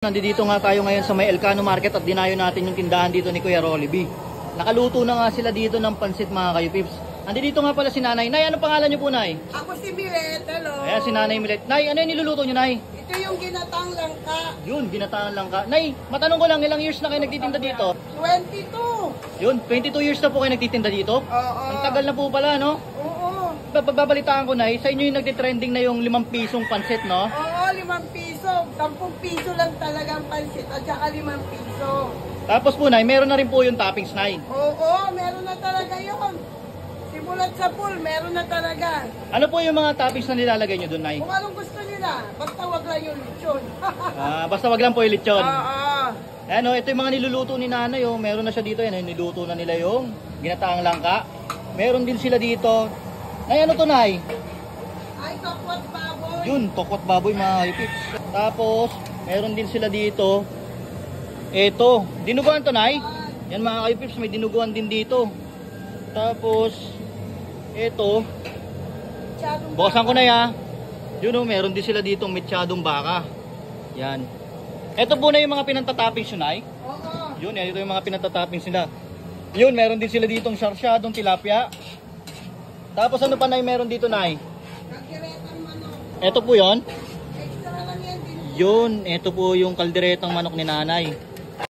Nandito nga tayo ngayon sa may Elcano Market at dinayo natin yung tindahan dito ni Kuya Rolly B. Nakaluto na nga sila dito ng pansit mga kayo-pips. Nandito nga pala si Nanay. Nay, ano pangalan niyo po, Nay? Ako si Milet, hello. Ayan, si Nanay Milet. Nay, ano yung niluluto niyo, Nay? Ito yung ginatang langka. Yun, ginataan lang ka. Nay, matanong ko lang, ilang years na kayo nagtitinda dito? 22. Yun, 22 years na po kayo nagtitinda dito? Oo. Ang tagal na po pala, no? Oo. Babalitaan ko, Nay, sa inyo yung nagtitrending na yung 5 pisong pansit, no? Oo, 5 piso. 10 piso lang talaga ang pansit at saka 5 piso. Tapos po, Nay, meron na rin po yung toppings, Nay. Oo, meron na talaga yun. Simulat sa pool, meron na talaga. Ano po yung mga toppings na nilalagay nyo doon, Nay? Kung anong gusto nila, basta wag lang yung lechon. Basta wag lang po yung lechon. Oo. Ano, ito yung mga niluluto ni Nanay, oh. Meron na siya dito, yan, niluto na nila yung ginataang langka. Meron din sila dito. Nay, ano to, Nay? Ay, tokwat baboy. Yun, tokwat baboy mga hipits. Tapos, meron din sila dito. Ito, dinuguan to, Nay. Yan mga hipits, may dinuguan din dito. Tapos, ito, Masyadong bukasan ko na ya. Yun, oh, meron din sila dito metsyadong baka. Yan. Ito po na yung mga pinantatoppings yun, Nay. Oo. Yun, ito yung mga pinantatoppings nila. Yun, meron din sila ditong sarsyadong tilapia. Tapos ano pa, Nay, meron dito, Nay? Kalderetang manok. Ito po yon. Extra lang yan din. Yun, ito po yung kalderetang manok ni Nanay.